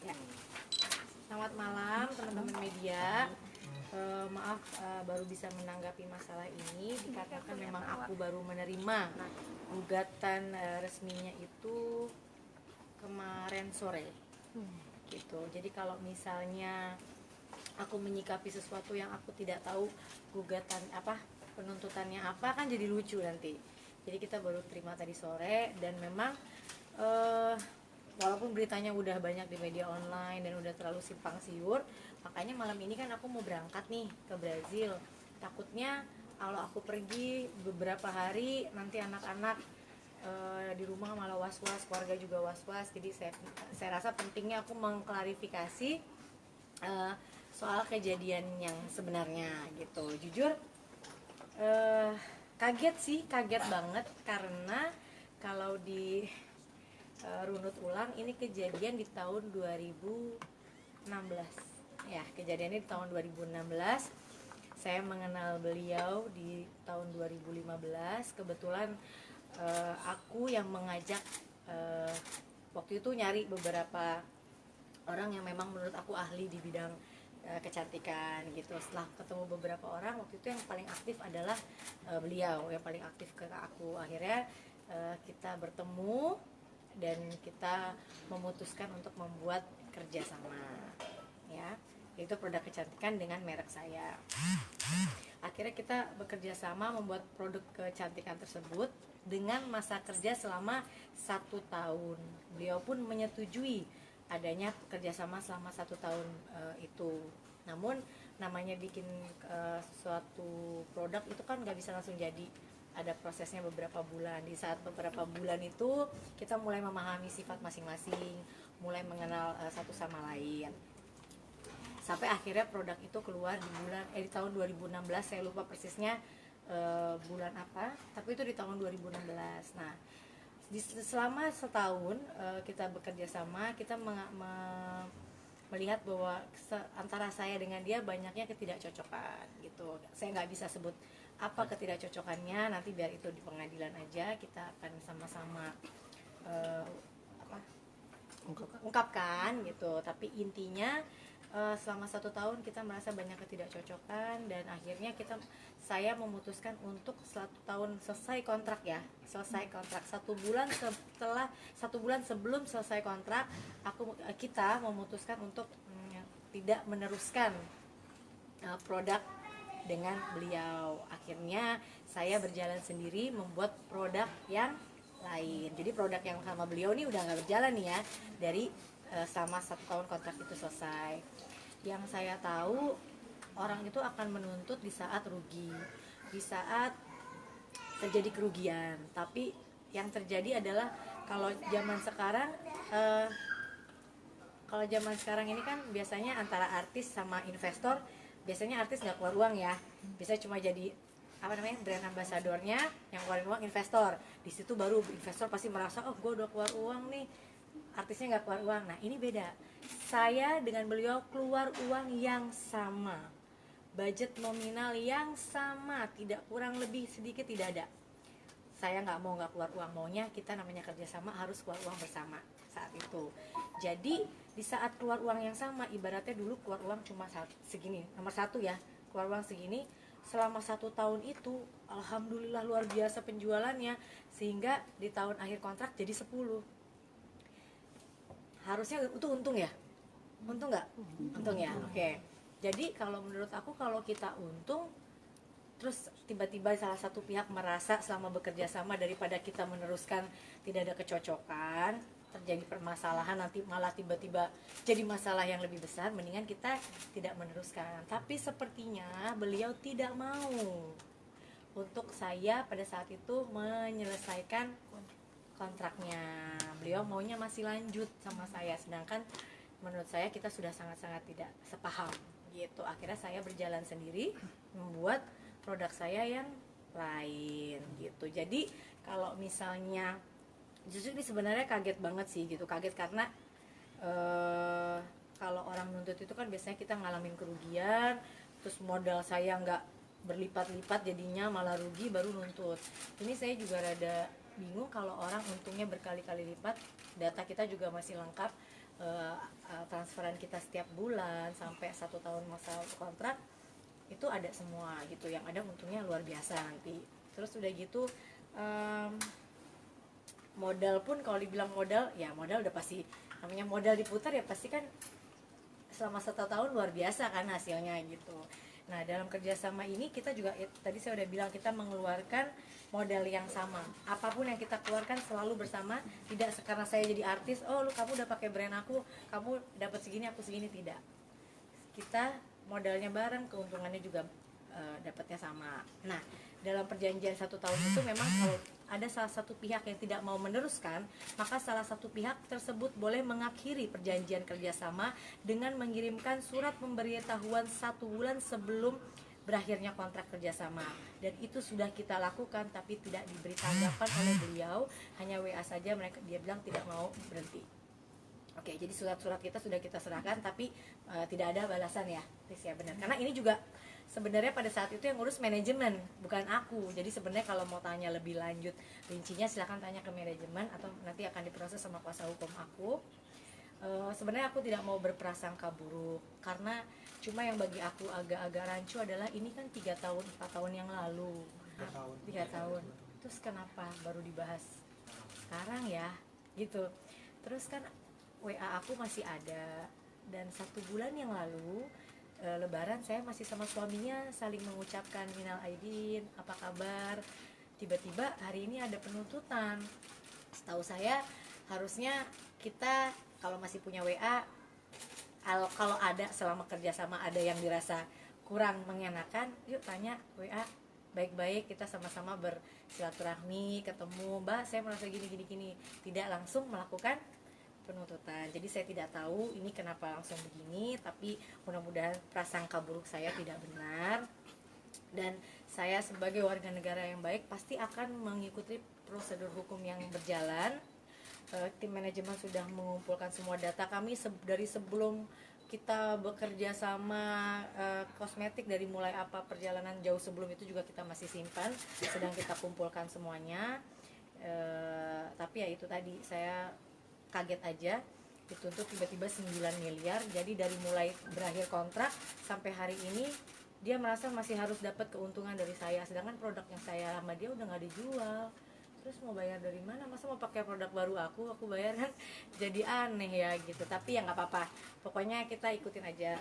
Ya. Selamat malam teman-teman media. Maaf baru bisa menanggapi masalah ini dikarenakan memang aku baru menerima gugatan resminya itu kemarin sore gitu. Jadi kalau misalnya aku menyikapi sesuatu yang aku tidak tahu gugatan apa, penuntutannya apa, kan jadi lucu nanti. Jadi kita baru terima tadi sore dan memang walaupun beritanya udah banyak di media online dan udah terlalu simpang siur, makanya malam ini kan aku mau berangkat nih ke Brazil. Takutnya kalau aku pergi beberapa hari nanti anak-anak di rumah malah was-was, keluarga juga was-was. Jadi saya rasa pentingnya aku mengklarifikasi soal kejadian yang sebenarnya gitu. Jujur kaget sih, kaget banget karena kalau di runut ulang ini kejadian di tahun 2016. Ya, kejadiannya di tahun 2016. Saya mengenal beliau di tahun 2015. Kebetulan aku yang mengajak waktu itu nyari beberapa orang yang memang menurut aku ahli di bidang kecantikan gitu. Setelah ketemu beberapa orang, waktu itu yang paling aktif adalah beliau yang paling aktif ke aku. Akhirnya kita bertemu dan kita memutuskan untuk membuat kerjasama, ya, yaitu produk kecantikan dengan merek saya. Akhirnya kita bekerja sama membuat produk kecantikan tersebut dengan masa kerja selama 1 tahun. Beliau pun menyetujui adanya kerjasama selama 1 tahun itu. Namun namanya bikin suatu produk itu kan nggak bisa langsung jadi, ada prosesnya beberapa bulan. Di saat beberapa bulan itu kita mulai memahami sifat masing-masing, mulai mengenal satu sama lain, sampai akhirnya produk itu keluar di tahun 2016. Saya lupa persisnya bulan apa, tapi itu di tahun 2016. Nah, selama setahun kita bekerja sama, kita melihat bahwa antara saya dengan dia banyaknya ketidakcocokan gitu. Saya nggak bisa sebut apa ketidakcocokannya, nanti biar itu di pengadilan aja, kita akan sama-sama apa, ungkapkan gitu. Tapi intinya selama 1 tahun kita merasa banyak ketidakcocokan dan akhirnya saya memutuskan untuk 1 tahun selesai kontrak, ya, selesai kontrak 1 bulan setelah 1 bulan sebelum selesai kontrak, kita memutuskan untuk tidak meneruskan produk dengan beliau. Akhirnya saya berjalan sendiri membuat produk yang lain. Jadi produk yang sama beliau ini udah nggak berjalan nih ya, dari sama 1 tahun kontrak itu selesai. Yang saya tahu, orang itu akan menuntut di saat rugi, di saat terjadi kerugian. Tapi yang terjadi adalah kalau zaman sekarang ini kan biasanya antara artis sama investor, biasanya artis nggak keluar uang ya, biasanya cuma jadi apa namanya, brand ambasadornya. Yang keluarin uang investor. Di situ baru investor pasti merasa, oh gue udah keluar uang nih, artisnya nggak keluar uang. Nah, ini beda. Saya dengan beliau keluar uang yang sama, budget nominal yang sama, tidak kurang lebih sedikit tidak ada. Saya nggak keluar uang, maunya kita namanya kerjasama harus keluar uang bersama saat itu. Jadi di saat keluar uang yang sama, ibaratnya dulu keluar uang cuma segini, nomor satu ya, keluar uang segini. Selama 1 tahun itu alhamdulillah luar biasa penjualannya, sehingga di tahun akhir kontrak jadi 10. Harusnya itu untung ya, untung nggak? Untung ya, oke. Jadi kalau menurut aku, kalau kita untung terus tiba-tiba salah satu pihak merasa selama bekerja sama, daripada kita meneruskan tidak ada kecocokan, terjadi permasalahan, nanti malah tiba-tiba jadi masalah yang lebih besar, mendingan kita tidak meneruskan. Tapi sepertinya beliau tidak mau untuk saya pada saat itu menyelesaikan kontraknya. Beliau maunya masih lanjut sama saya, sedangkan menurut saya kita sudah sangat-sangat tidak sepaham gitu. Akhirnya saya berjalan sendiri membuat produk saya yang lain gitu. Jadi kalau misalnya, justru ini sebenarnya kaget banget sih gitu, kaget karena kalau orang nuntut itu kan biasanya kita ngalamin kerugian, terus modal saya nggak berlipat-lipat jadinya malah rugi baru nuntut. Ini saya juga rada bingung kalau orang untungnya berkali-kali lipat, data kita juga masih lengkap, kita setiap bulan sampai 1 tahun masa kontrak itu ada semua gitu, yang ada untungnya luar biasa nanti. Terus udah gitu modal pun kalau dibilang modal, ya modal udah pasti, namanya modal diputar ya pasti kan selama 1 tahun luar biasa kan hasilnya gitu. Nah dalam kerjasama ini kita juga tadi saya udah bilang kita mengeluarkan modal yang sama, apapun yang kita keluarkan selalu bersama, tidak karena saya jadi artis, oh lu kamu udah pakai brand aku, kamu dapat segini aku segini, tidak. Kita modalnya bareng, keuntungannya juga dapatnya sama. Nah dalam perjanjian 1 tahun itu memang kalau ada salah satu pihak yang tidak mau meneruskan, maka salah satu pihak tersebut boleh mengakhiri perjanjian kerjasama dengan mengirimkan surat pemberitahuan 1 bulan sebelum berakhirnya kontrak kerjasama. Dan itu sudah kita lakukan, tapi tidak diberi tanggapan oleh beliau, hanya WA saja, dia bilang tidak mau berhenti. Oke, jadi surat-surat kita sudah kita serahkan, tapi tidak ada balasan ya, ya benar. Karena ini juga sebenarnya pada saat itu yang ngurus manajemen, bukan aku. Jadi sebenarnya kalau mau tanya lebih lanjut rincinya silahkan tanya ke manajemen atau nanti akan diproses sama kuasa hukum aku. Sebenarnya aku tidak mau berprasangka buruk, karena cuma yang bagi aku agak-agak rancu adalah ini kan 3 tahun 4 tahun yang lalu. 3 tahun. Terus kenapa baru dibahas sekarang ya gitu. Terus kan WA aku masih ada, dan 1 bulan yang lalu Lebaran saya masih sama suaminya saling mengucapkan minal aidin, apa kabar. Tiba-tiba hari ini ada penuntutan. Setahu saya harusnya kita kalau masih punya WA, kalau ada selama kerjasama ada yang dirasa kurang mengenakan, yuk tanya WA baik-baik, kita sama-sama bersilaturahmi, ketemu, Mbak saya merasa gini, tidak langsung melakukan penuntutan. Jadi saya tidak tahu ini kenapa langsung begini, tapi mudah-mudahan prasangka buruk saya tidak benar, dan saya sebagai warga negara yang baik pasti akan mengikuti prosedur hukum yang berjalan. Tim manajemen sudah mengumpulkan semua data kami dari sebelum kita bekerja sama kosmetik, dari mulai apa perjalanan jauh sebelum itu juga kita masih simpan, sedang kita kumpulkan semuanya. Tapi ya itu tadi, saya kaget aja dituntut tiba-tiba 9 miliar. Jadi dari mulai berakhir kontrak sampai hari ini dia merasa masih harus dapat keuntungan dari saya, sedangkan produk yang saya sama dia udah nggak dijual. Terus mau bayar dari mana? Masa mau pakai produk baru aku bayar kan jadi aneh ya gitu. Tapi ya nggak apa-apa, pokoknya kita ikutin aja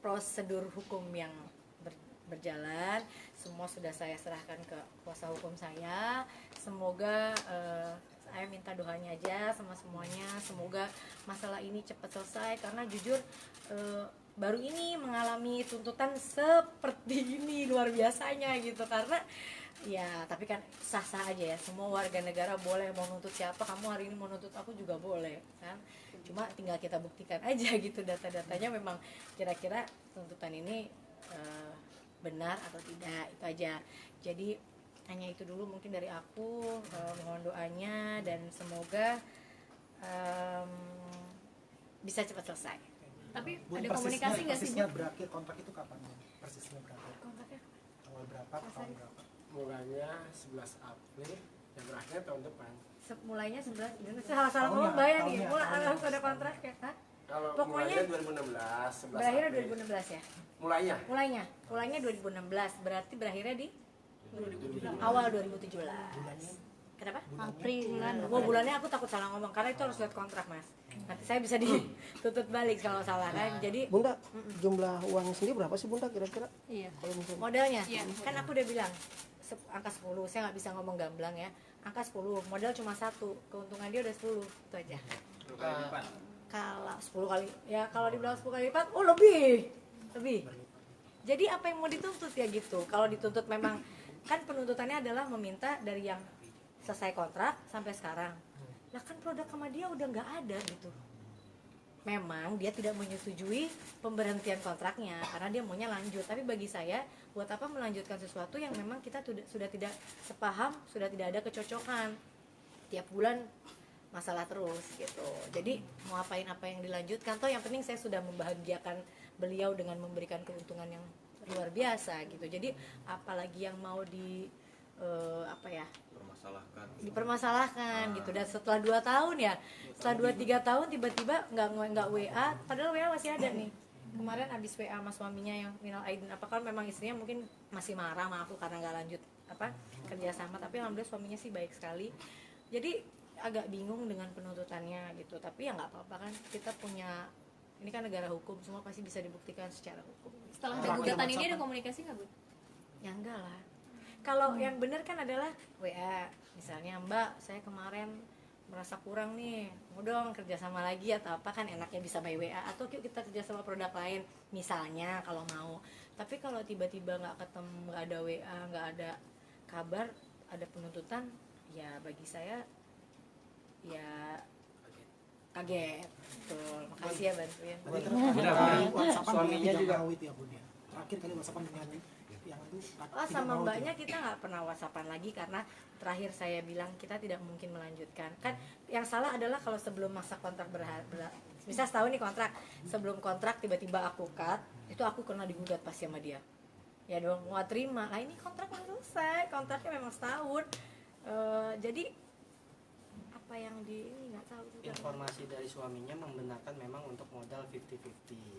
prosedur hukum yang berjalan. Semua sudah saya serahkan ke kuasa hukum saya. Semoga saya minta doanya aja sama semuanya, semoga masalah ini cepat selesai, karena jujur baru ini mengalami tuntutan seperti ini, luar biasanya gitu. Karena ya tapi kan sah-sah aja ya, semua warga negara boleh mau nuntut siapa, kamu hari ini mau nuntut aku juga boleh kan, cuma tinggal kita buktikan aja gitu data-datanya memang kira-kira tuntutan ini benar atau tidak, itu aja. Jadi hanya itu dulu mungkin dari aku, mohon doanya dan semoga bisa cepat selesai. Tapi Bu, ada komunikasi nggak sih Bu? Persisnya berakhir kontrak itu kapan? Persisnya berakhir? Kontraknya Tanggal berapa? Tahun berapa? Mulanya 11 April, yang berakhir tahun depan. mulainya 11, salah-salah ngomong bayang nih, mulai harus ada kontraknya. Hah? Kalau Pokoknya mulainya 2016, 11 berakhirnya April. 2016 ya? Mulainya 2016, berarti berakhirnya di awal 2017. Kenapa? April Bulannya aku takut salah ngomong karena itu harus lihat kontrak mas. Nanti saya bisa dituntut balik kalau salah kan. Jadi Bunda, jumlah uangnya sendiri berapa sih Bunda kira-kira? Iya. Kalau misalnya modalnya Iya. kan aku udah bilang angka 10, saya nggak bisa ngomong gamblang ya. Angka 10, modal cuma 1, keuntungan dia udah 10, itu aja. Kalau 10 kali, ya kalau dibilang 10 kali lipat, oh lebih. Jadi apa yang mau dituntut ya gitu. Kalau dituntut memang kan penuntutannya adalah meminta dari yang selesai kontrak sampai sekarang. Lah kan produk sama dia udah nggak ada gitu. Memang dia tidak menyetujui pemberhentian kontraknya karena dia maunya lanjut. Tapi bagi saya, buat apa melanjutkan sesuatu yang memang kita sudah tidak sepaham, sudah tidak ada kecocokan. Tiap bulan masalah terus gitu. Jadi mau apain apa yang dilanjutkan, toh yang penting saya sudah membahagiakan beliau dengan memberikan keuntungan yang luar biasa gitu. Jadi apalagi yang mau apa ya, Permasalahkan. dipermasalahkan gitu. Dan setelah 2 tahun ya, setelah 2-3 tahun tiba-tiba nggak WA, padahal WA masih ada nih. Kemarin abis WA sama suaminya yang minal aidin, apakah memang istrinya mungkin masih marah sama aku karena nggak lanjut kerja sama, tapi alhamdulillah suaminya sih baik sekali. Jadi agak bingung dengan penuntutannya gitu, tapi ya nggak apa-apa kan, kita punya, ini kan negara hukum, semua pasti bisa dibuktikan secara hukum. Setelah ada gugatan ini ada komunikasi nggak, Bu? Ya enggak lah. Kalau yang benar kan adalah WA, misalnya Mbak, saya kemarin merasa kurang nih, mau dong kerjasama lagi atau apa, kan enaknya bisa by WA, atau yuk kita kerjasama produk lain misalnya kalau mau. Tapi kalau tiba-tiba nggak ketemu, nggak ada WA, nggak ada kabar, ada penuntutan, ya bagi saya ya kaget. Betul, makasih ya bantuin. Tadi terakhir Benar, kali benar. WhatsAppan Suaminya dengan juga. Awit ya Bun ya. Terakhir kali WhatsAppan dengan yang itu Oh, sama mbaknya kita nggak pernah whatsappan lagi karena terakhir saya bilang kita tidak mungkin melanjutkan. Kan yang salah adalah kalau sebelum masa kontrak misal setahun nih kontrak, sebelum kontrak tiba-tiba aku cut, itu aku kena digugat pasti sama dia. Ya dong, nggak terima. Nah ini kontrak udah selesai, kontraknya memang setahun. Jadi apa yang di ini nggak tahu juga. Informasi dari suaminya membenarkan memang untuk modal 50-50.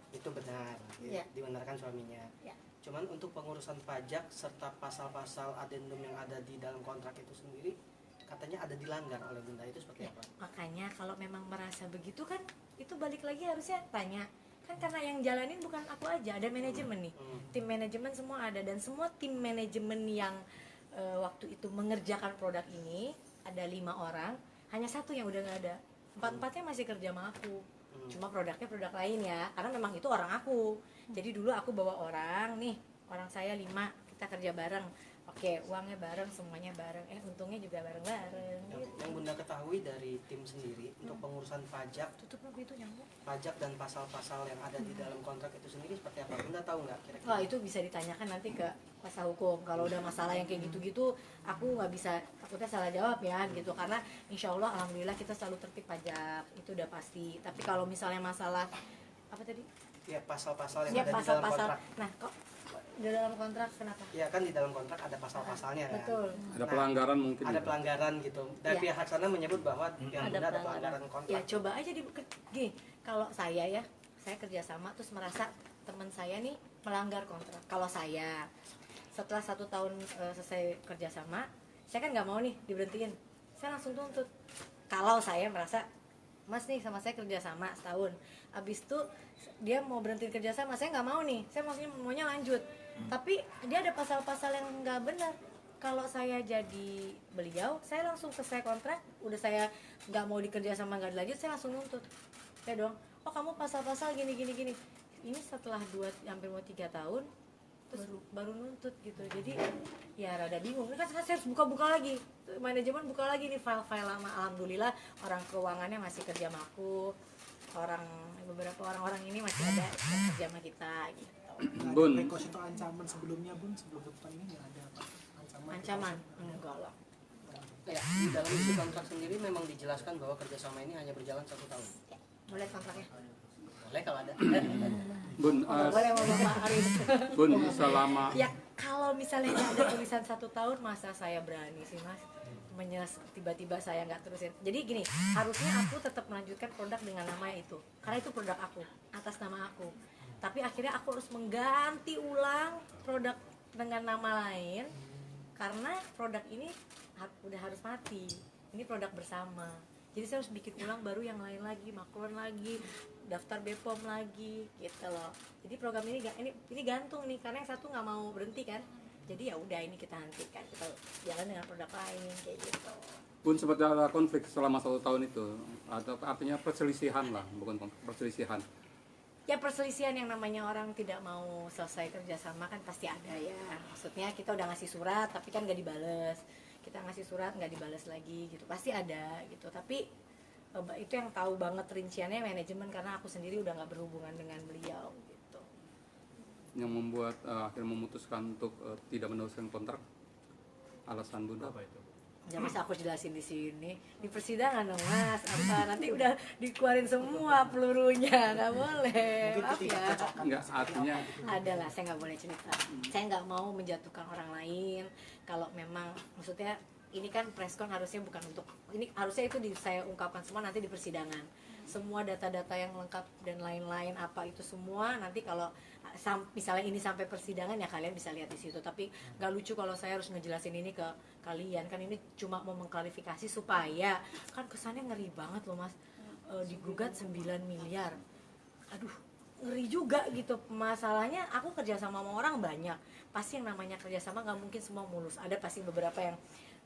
Itu benar, Ya. dibenarkan suaminya. Ya. Cuman untuk pengurusan pajak serta pasal-pasal adendum yang ada di dalam kontrak itu sendiri katanya ada dilanggar oleh Bunda, itu seperti Ya, apa? makanya kalau memang merasa begitu kan itu balik lagi harusnya tanya. Kan karena yang jalanin bukan aku aja, ada manajemen nih. Tim manajemen semua ada, dan semua tim manajemen yang waktu itu mengerjakan produk ini ada 5 orang, hanya 1 yang udah nggak ada. 4-4-nya masih kerja sama aku. Cuma produknya produk lain ya, karena memang itu orang aku. Jadi dulu aku bawa orang nih, orang saya 5, kita kerja bareng. Oke, uangnya bareng, semuanya bareng. Untungnya juga bareng-bareng. Gitu. Yang Bunda ketahui dari tim sendiri untuk pengurusan pajak, Tutup lagi itu nyambung. pajak dan pasal-pasal yang ada di dalam kontrak itu sendiri seperti apa? Bunda tahu nggak kira-kira? Wah, itu bisa ditanyakan nanti ke kuasa hukum. Kalau udah masalah yang kayak gitu-gitu, aku nggak bisa, takutnya salah jawab ya gitu. Karena insya Allah, alhamdulillah kita selalu tertib pajak, itu udah pasti. Tapi kalau misalnya masalah apa tadi? Ya pasal-pasal yang Ya ada di dalam pasal-pasal. kontrak. Nah, kok di dalam kontrak kenapa? Ya kan di dalam kontrak ada pasal-pasalnya kan. Betul. Ada pelanggaran mungkin. Ada pelanggaran gitu. Dan Ya. pihak sana menyebut bahwa pihak Bunda ada pelanggaran kontrak. Ya coba aja gini, kalau saya ya, saya kerjasama terus merasa teman saya nih melanggar kontrak. Kalau saya setelah 1 tahun selesai kerjasama, saya kan nggak mau nih diberhentiin, saya langsung tuntut. Kalau saya merasa Mas nih sama saya kerjasama setahun, abis itu dia mau berhenti kerjasama, saya nggak mau nih, saya maunya lanjut. Tapi dia ada pasal-pasal yang nggak benar. Kalau saya jadi beliau, saya langsung selesai kontrak, udah saya nggak mau dikerja sama, nggak dilanjut, saya langsung nuntut. Ya dong, oh kamu pasal-pasal gini. Ini setelah hampir mau 3 tahun, terus baru nuntut gitu. Jadi ya rada bingung. Ini kan saya harus buka-buka lagi, manajemen buka lagi nih file-file lama. Alhamdulillah orang keuangannya masih kerja sama aku, beberapa orang-orang ini masih ada yang kerja sama kita gitu. Bun. Precaution atau ancaman sebelumnya Bun, sebelum tuntutan ini nggak ada apa? Ancaman enggak lah. Ya, di dalam isi kontrak sendiri memang dijelaskan bahwa kerjasama ini hanya berjalan 1 tahun. Mulai kontraknya. Boleh kalau ada. Bun, Boleh mau Bapak Aris. Bun selama Ya kalau misalnya nggak ada tulisan 1 tahun, masa saya berani sih Mas tiba-tiba saya nggak terusin. Jadi gini, harusnya aku tetap melanjutkan produk dengan nama itu, karena itu produk aku, atas nama aku. Tapi akhirnya aku harus mengganti ulang produk dengan nama lain, karena produk ini udah harus mati. Ini produk bersama. Jadi saya harus bikin ulang baru yang lain lagi, maklun lagi, daftar BPOM lagi, gitu loh. Jadi program ini gantung nih, karena yang satu nggak mau berhenti kan. Jadi ya udah, ini kita hentikan, kita jalan dengan produk lain kayak gitu. Bun sempat ada konflik selama 1 tahun itu, atau artinya perselisihan lah, bukan konflik, perselisihan. Ya perselisihan yang namanya orang tidak mau selesai kerjasama kan pasti ada ya. Maksudnya kita udah ngasih surat tapi kan nggak dibales, kita ngasih surat nggak dibales lagi gitu, pasti ada gitu. Tapi itu yang tahu banget rinciannya manajemen, karena aku sendiri udah nggak berhubungan dengan beliau gitu. Yang membuat akhirnya memutuskan untuk tidak meneruskan kontrak, alasan Bunda Apa itu? Jangan bisa aku jelasin di sini di persidangan dong mas, apa nanti udah dikeluarin semua pelurunya, nggak boleh. Mungkin Maaf ya. ketidakcocokan Enggak, seperti artinya apa gitu. Adalah saya nggak boleh cerita, saya nggak mau menjatuhkan orang lain. Kalau memang maksudnya ini kan preskon harusnya bukan untuk ini, harusnya itu saya ungkapkan semua nanti di persidangan, semua data-data yang lengkap dan lain-lain apa itu semua nanti kalau misalnya ini sampai persidangan ya kalian bisa lihat di situ. Tapi nggak lucu kalau saya harus ngejelasin ini ke kalian, kan ini cuma mau mengklarifikasi supaya kan kesannya ngeri banget loh mas. Digugat 9 miliar, aduh ngeri juga gitu. Masalahnya aku kerja sama orang banyak, pasti yang namanya kerjasama nggak mungkin semua mulus, ada pasti beberapa yang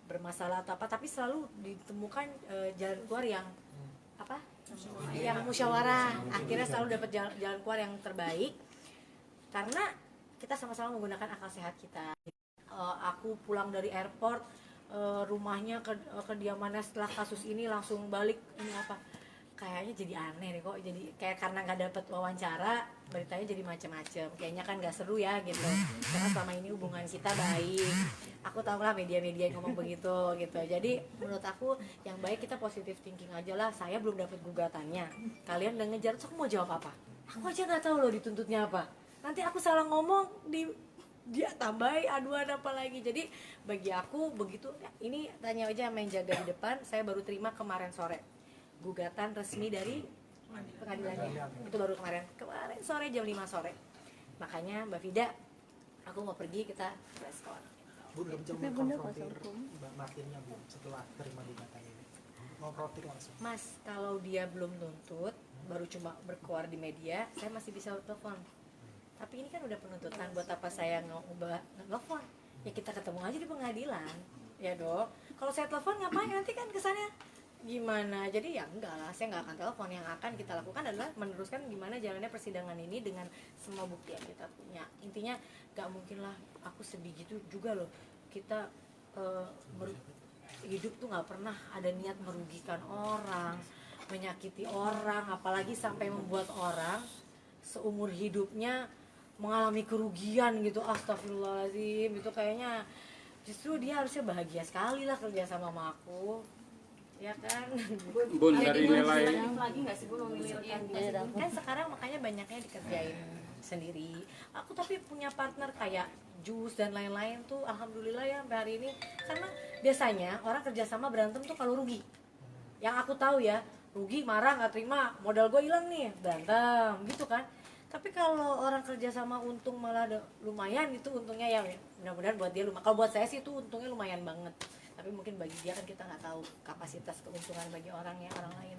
bermasalah atau apa, tapi selalu ditemukan jalan keluar yang apa yang musyawarah, akhirnya selalu dapat jalan keluar yang terbaik karena kita sama-sama menggunakan akal sehat kita. Aku pulang dari airport, rumahnya ke kediamannya setelah kasus ini langsung balik, ini apa kayaknya jadi aneh nih kok, jadi kayak karena nggak dapet wawancara beritanya jadi macam-macam, kayaknya kan nggak seru ya gitu. Karena selama ini hubungan kita baik, aku tahu lah media-media yang ngomong begitu gitu. Jadi menurut aku yang baik kita positive thinking aja lah. Saya belum dapet gugatannya, kalian udah ngejar, terus aku mau jawab apa? Aku aja nggak tahu loh dituntutnya apa, nanti aku salah ngomong dia tambahin aduan apa lagi. Jadi bagi aku begitu, ini tanya aja main jaga di depan. Saya baru terima kemarin sore gugatan resmi dari pengadilannya, itu baru kemarin sore jam 5 sore. Makanya Mbak Vida, aku mau pergi, kita preskon. Bu belum jauh mengkonfrontir Mbak Martinnya Bu setelah terima gugatan ini, mau konfrontir langsung. Mas, kalau dia belum tuntut, baru cuma berkeluar di media, saya masih bisa telepon. Tapi ini kan udah penuntutan, buat apa saya ngelepon? Ya kita ketemu aja di pengadilan, ya dong. Kalau saya telepon ngapain? Nanti kan kesannya gimana. Jadi ya enggak lah, saya nggak akan telepon. Yang akan kita lakukan adalah meneruskan gimana jalannya persidangan ini dengan semua bukti yang kita punya. Intinya nggak mungkin lah aku sedih gitu juga loh. Kita hidup tuh nggak pernah ada niat merugikan orang, menyakiti orang, apalagi sampai membuat orang seumur hidupnya mengalami kerugian gitu. Astagfirullahaladzim, itu kayaknya justru dia harusnya bahagia sekali lah kerja sama aku, ya kan. Bun, dari nilai lagi nggak sih Bu memilih Kan sekarang makanya banyaknya dikerjain sendiri. Aku tapi punya partner kayak jus dan lain-lain tuh alhamdulillah ya sampai hari ini. Karena biasanya orang kerjasama berantem tuh kalau rugi, yang aku tahu ya, rugi marah nggak terima, modal gue hilang nih, berantem gitu kan. Tapi kalau orang kerjasama untung malah lumayan, itu untungnya ya mudah-mudahan buat dia lumayan. Kalau buat saya sih itu untungnya lumayan banget. Tapi mungkin bagi dia kan kita nggak tahu kapasitas keuntungan bagi orang lain.